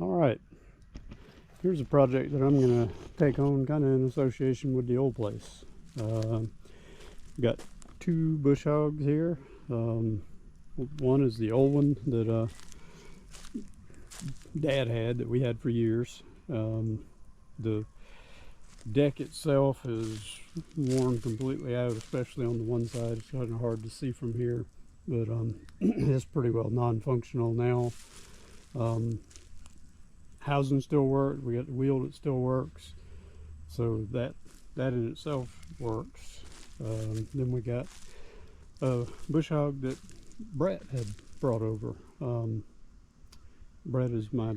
Alright, here's a project that I'm going to take on kind of in association with the old place. Got two bush hogs here. One is the old one that Dad had, that we had for years. The deck itself is worn completely out, especially on the one side. It's kind of hard to see from here, but it's pretty well non-functional now. Housing still works. We got the wheel that still works, so that in itself works. Then we got a bush hog that Brett had brought over. Brett is my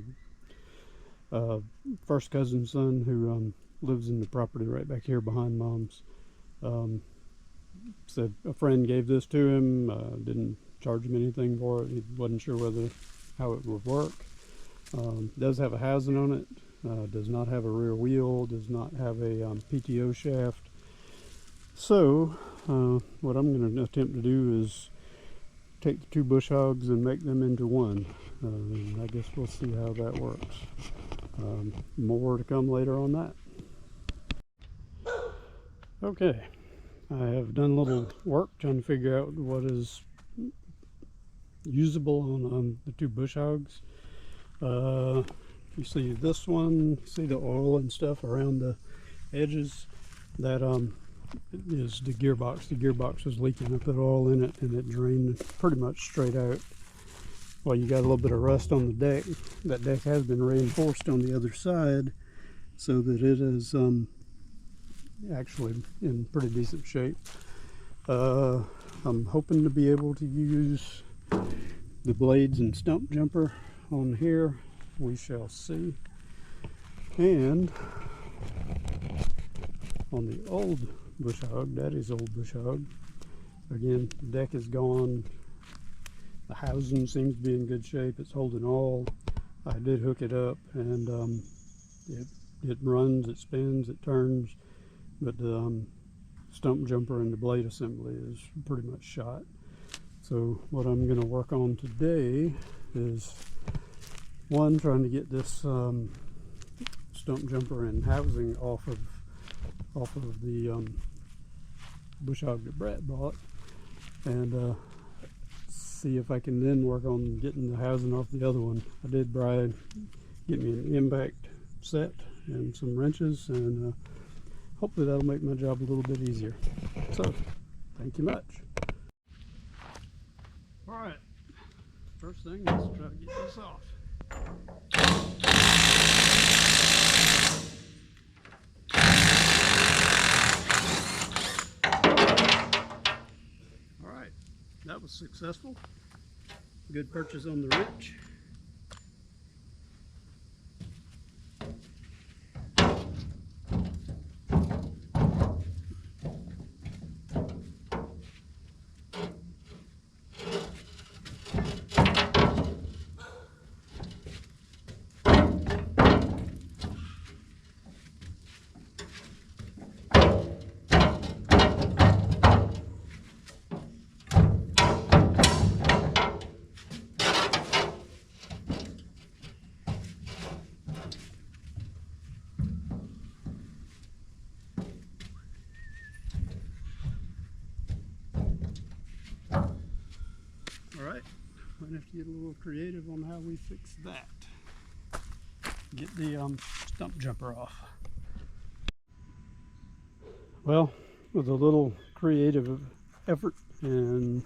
first cousin's son, who lives in the property right back here behind Mom's. Said a friend gave this to him, didn't charge him anything for it. He wasn't sure how it would work. Does have a housing on it, does not have a rear wheel, does not have a PTO shaft. So what I'm going to attempt to do is take the two bush hogs and make them into one. I guess we'll see how that works. More to come later on that. Okay, I have done a little work trying to figure out what is usable on the two bush hogs. You see this one, see the oil and stuff around the edges? That is the gearbox. The gearbox was leaking. I put oil in it and it drained pretty much straight out. Well, you got a little bit of rust on the deck. That deck has been reinforced on the other side so that it is actually in pretty decent shape. I'm hoping to be able to use the blades and stump jumper on here. We shall see. And on the old bush hog, Daddy's old bush hog, again, the deck is gone. The housing seems to be in good shape. It's holding all. I did hook it up, and it runs, it spins, it turns, but the stump jumper and the blade assembly is pretty much shot. So what I'm going to work on today is, one, trying to get this stump jumper and housing off of the bush hog that Brett bought, and see if I can then work on getting the housing off the other one. I did get me an impact set and some wrenches, and hopefully that'll make my job a little bit easier. So, thank you much. Alright, first thing, let's try to get this off. Alright, that was successful. Good purchase on the wrench. Alright, might have to get a little creative on how we fix that. Get the stump jumper off. Well, with a little creative effort and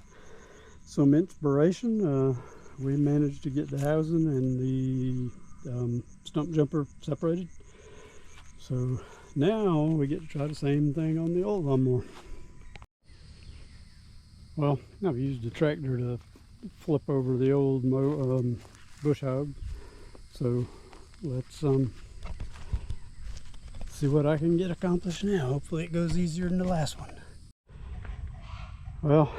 some inspiration, we managed to get the housing and the stump jumper separated. So now we get to try the same thing on the old lawnmower. Well, I've used the tractor to flip over the old bush hog, so let's see what I can get accomplished now. Hopefully it goes easier than the last one. Well,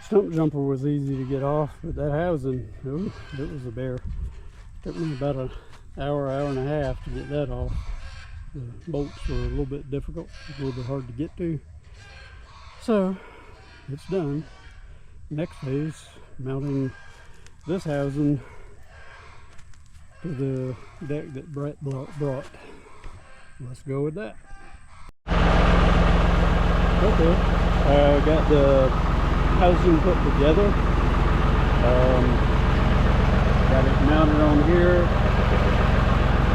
stump jumper was easy to get off, but that housing, ooh, it was a bear. Took me about an hour and a half to get that off. The bolts were a little bit difficult, a little bit hard to get to. So it's done. Next phase, mounting this housing for the deck that Brett brought. Let's go with that. Okay, got the housing put together. Got it mounted on here.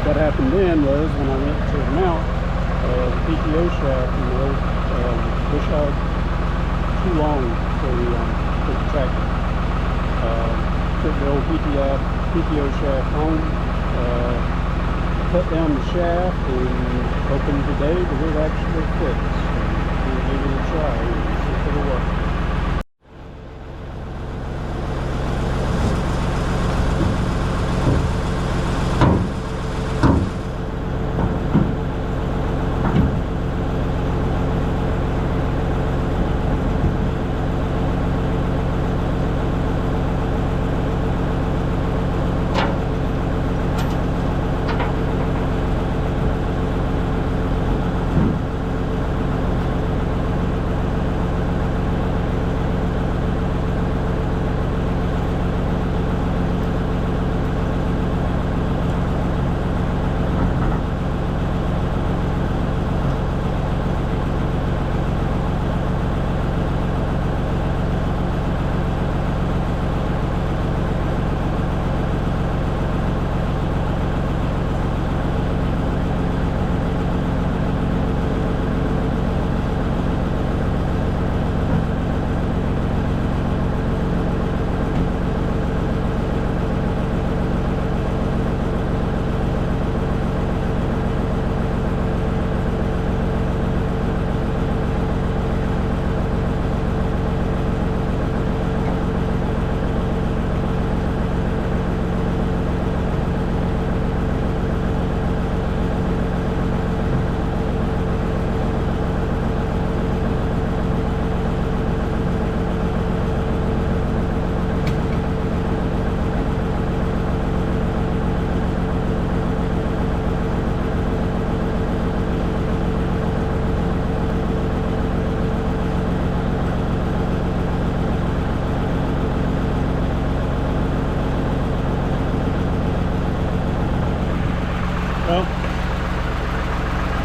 What happened then was when I went to mount the PTO shaft in the old bush hog, too long for the tractor. Took the old PTO shaft home, cut down the shaft, and hoping today that it actually fits. So we'll give it a try and see if it'll work. Well,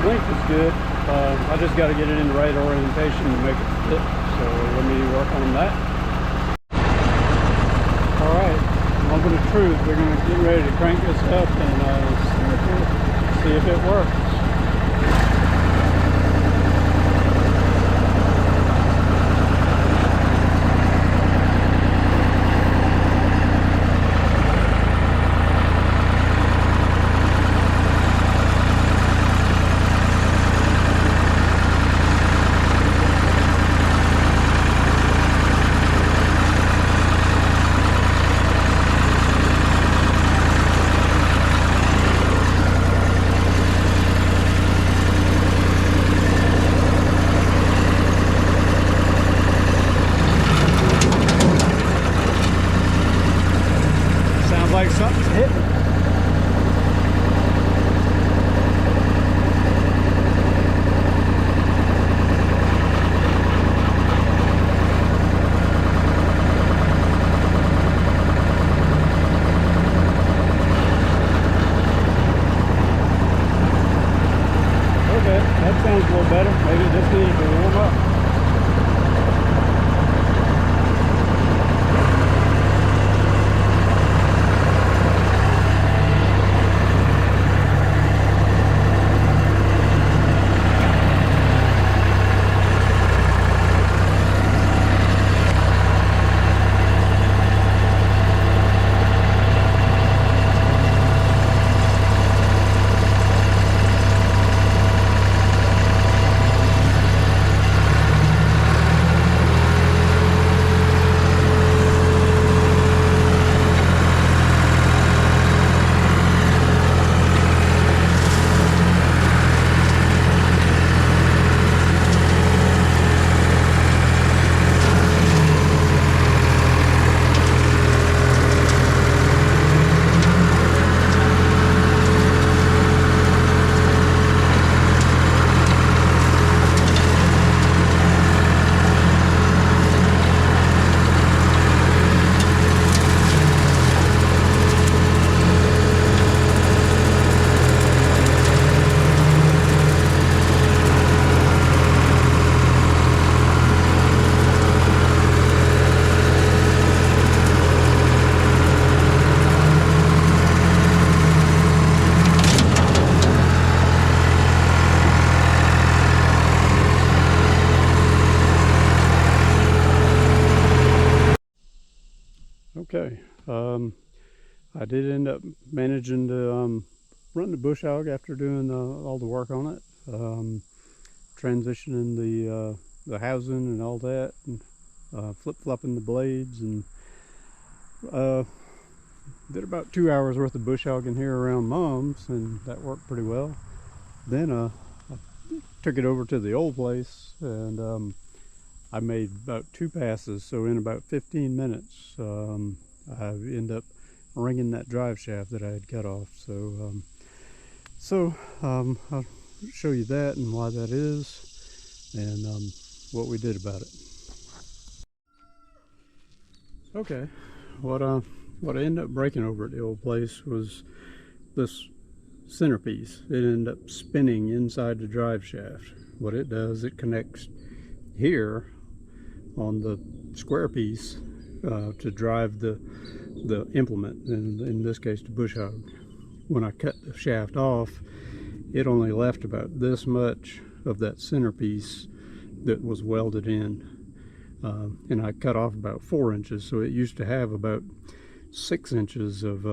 length is good. I just got to get it in the right orientation to make it fit. So let me work on that. All right, moment of truth. We're going to get ready to crank this up and see if it works. Like something's hitting. Okay, that sounds a little better. Maybe it just needs to warm up. I did end up managing to run the bush hog after doing all the work on it, transitioning the housing and all that, and flip-flopping the blades, and did about 2 hours worth of bush hogging here around Mom's, and that worked pretty well. Then I took it over to the old place, and I made about 2 passes, so in about 15 minutes I ended up ringing that drive shaft that I had cut off. So I'll show you that and why that is, and what we did about it. Okay, what I ended up breaking over at the old place was this centerpiece. It ended up spinning inside the drive shaft. What it does, it connects here on the square piece to drive the implement, and in this case the bush hog. When I cut the shaft off, it only left about this much of that centerpiece that was welded in, and I cut off about 4 inches, so it used to have about 6 inches of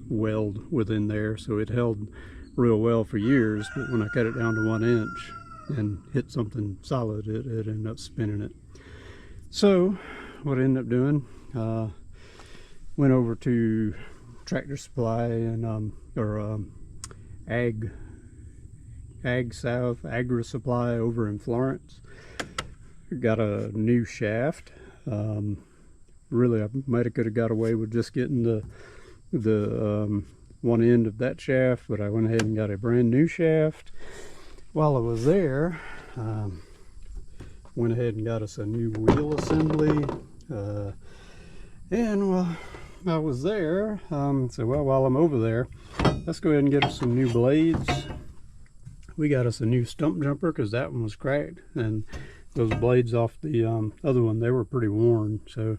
weld within there, so it held real well for years. But when I cut it down to 1 inch and hit something solid, it ended up spinning it. So what I ended up doing, went over to Tractor Supply and Ag South Agri Supply over in Florence. Got a new shaft. Really, I might have could have got away with just getting the one end of that shaft, but I went ahead and got a brand new shaft. While I was there, went ahead and got us a new wheel assembly, and while I was there, so while I'm over there, let's go ahead and get us some new blades. We got us a new stump jumper because that one was cracked, and those blades off the other one, they were pretty worn. So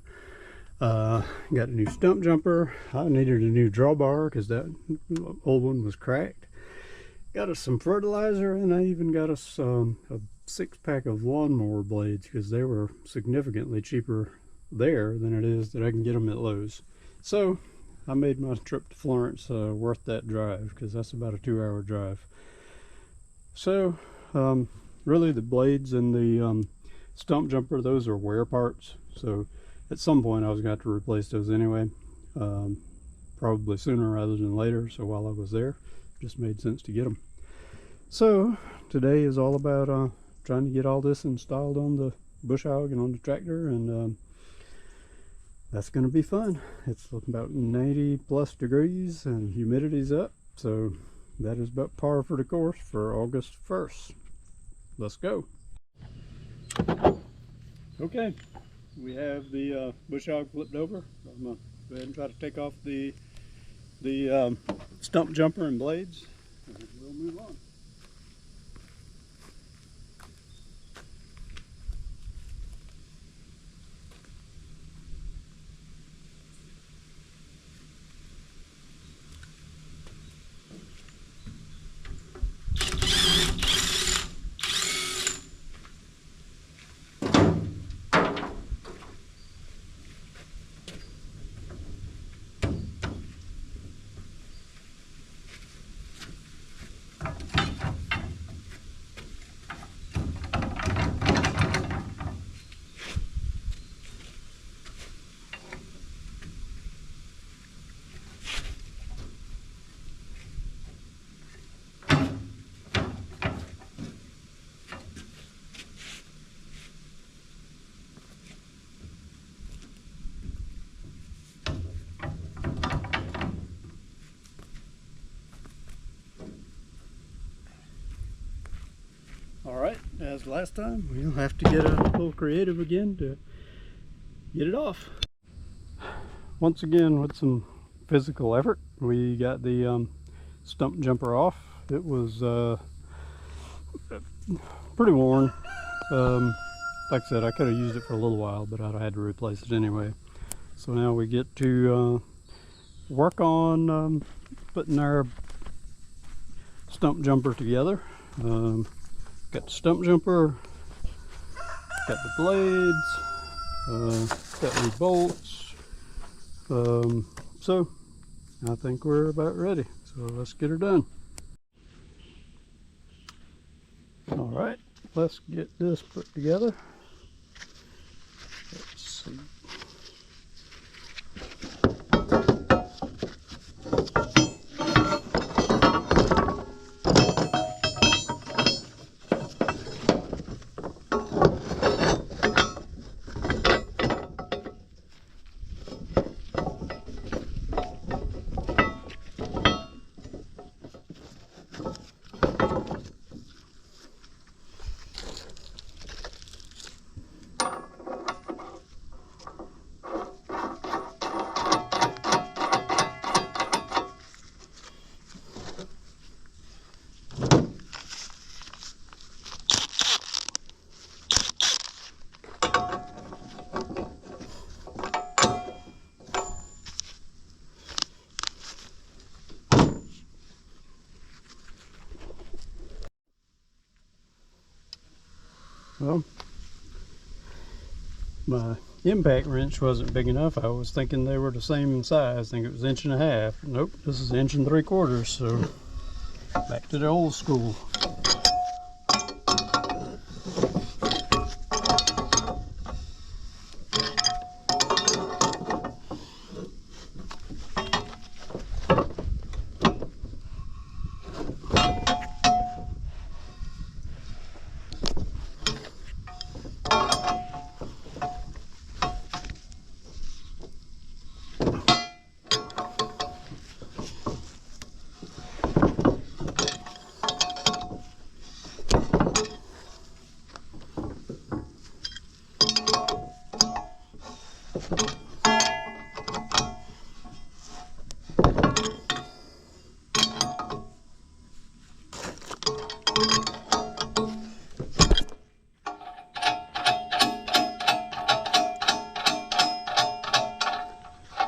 got a new stump jumper. I needed a new drawbar because that old one was cracked. Got us some fertilizer, and I even got us a 6-pack of lawnmower blades because they were significantly cheaper there than it is that I can get them at Lowe's. So I made my trip to Florence worth that drive, because that's about a 2-hour drive. So really the blades and the stump jumper, those are wear parts, so at some point I was going to have to replace those anyway, probably sooner rather than later. So while I was there, it just made sense to get them. So today is all about trying to get all this installed on the bush hog and on the tractor, and that's going to be fun. It's about 90 plus degrees and humidity's up, so that is about par for the course for August 1st. Let's go. Okay, we have the bush hog flipped over. I'm going to go ahead and try to take off the stump jumper and blades, and we'll move on. Alright, as last time, we'll have to get a little creative again to get it off. Once again, with some physical effort, we got the stump jumper off. It was pretty worn. Like I said, I could have used it for a little while, but I had to replace it anyway. So now we get to work on putting our stump jumper together. Got the stump jumper, got the blades, got new bolts. So I think we're about ready. So let's get her done. All right, let's get this put together. Let's see. Well, my impact wrench wasn't big enough. I was thinking they were the same size. I think it was 1.5 inches. Nope, this is 1 3/4. So back to the old school.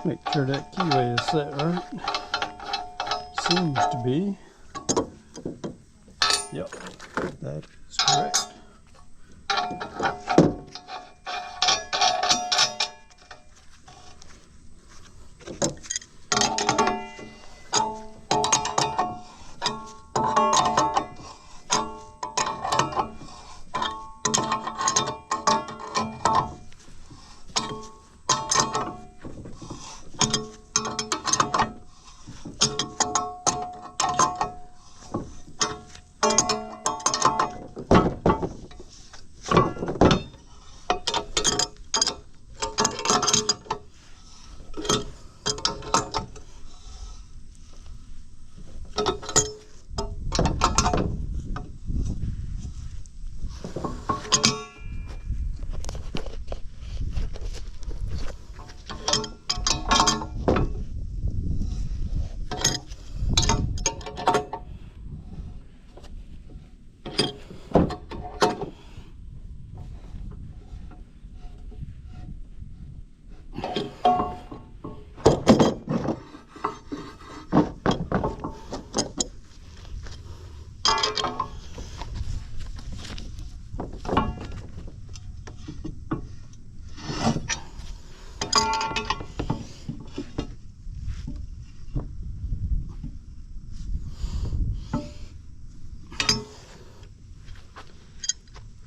Make sure that keyway is set right. Seems to be. Yep, that is correct.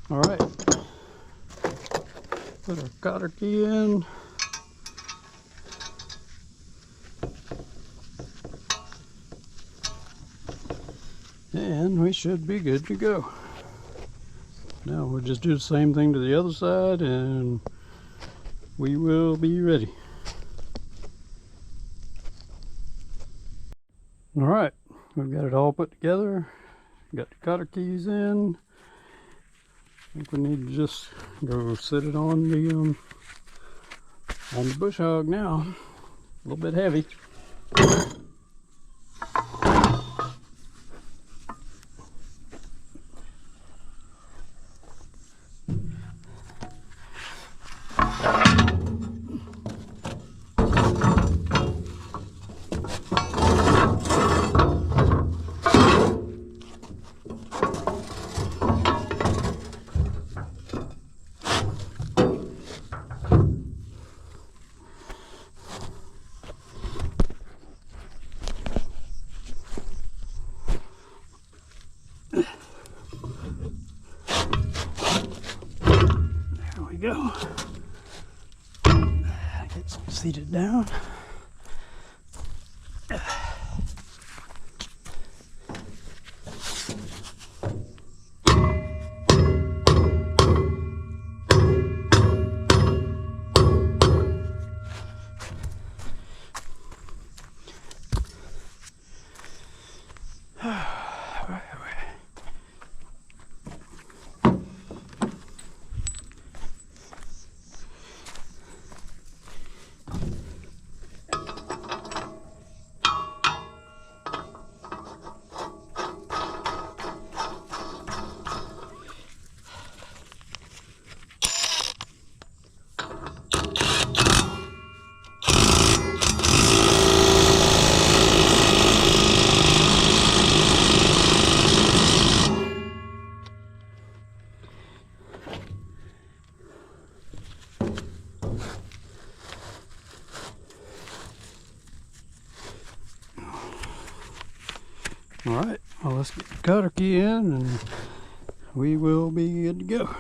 All right, put our cotter key in. And we should be good to go. Now we'll just do the same thing to the other side and we will be ready. All right, we've got it all put together. Got the cotter keys in. I think we need to just go set it on the bush hog now. A little bit heavy. go. Get seated down. All right, well, let's get the cutter key in and we will be good to go.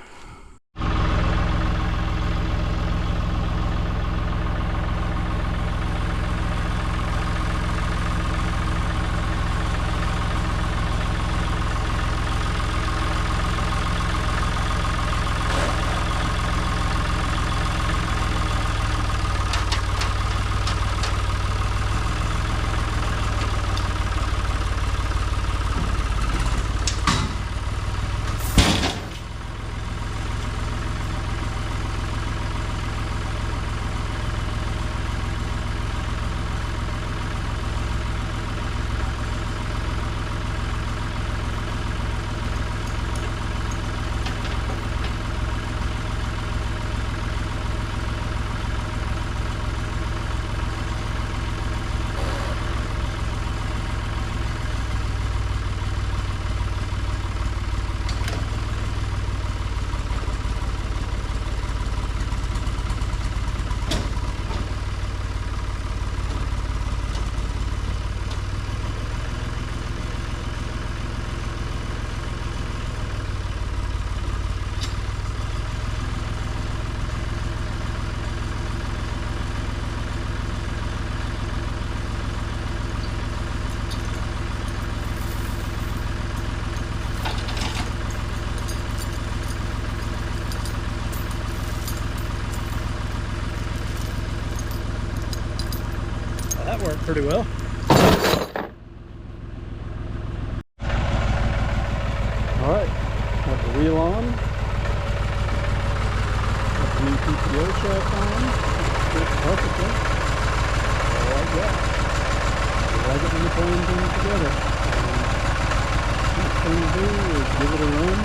That worked pretty well. Alright, got the wheel on. Got the new PTO shaft on. Fits perfectly. I like that. I like it when you're pulling things together. Next thing to do is give it a run.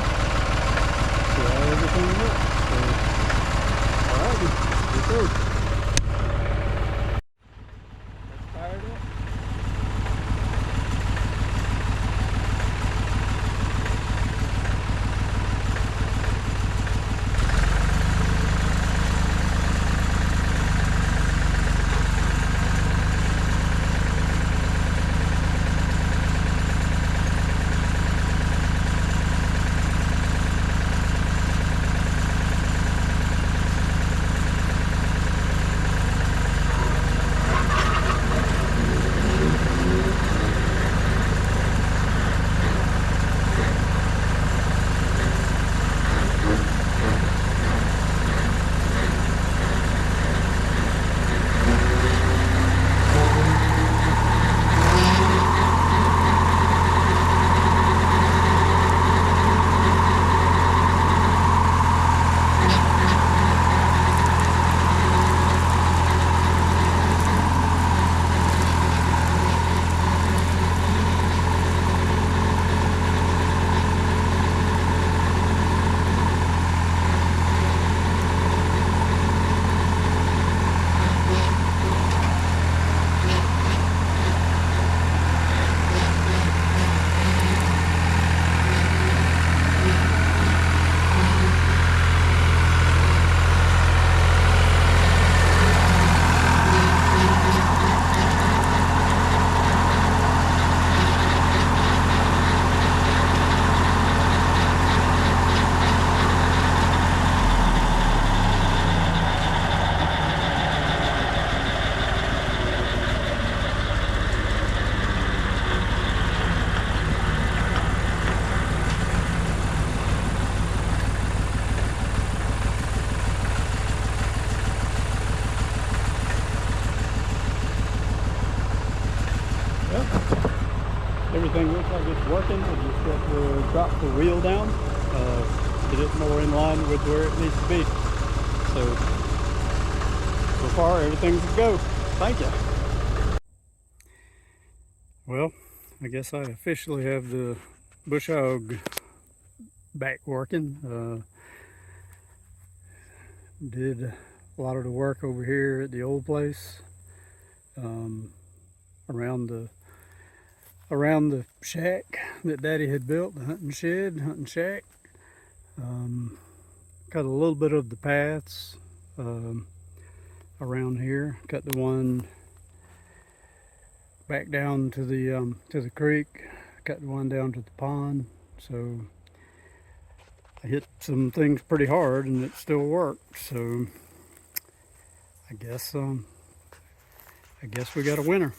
See how everything looks. So, alrighty, let's go. everything looks like it's working. I just got to drop the wheel down, get it more in line with where it needs to be. So far everything's a go. Thank you. Well, I guess I officially have the bush hog back working. Did a lot of the work over here at the old place, around the shack that Daddy had built, the hunting shed, hunting shack. Cut a little bit of the paths around here. Cut the one back down to the creek. Cut the one down to the pond. So I hit some things pretty hard and it still worked. So I guess we got a winner.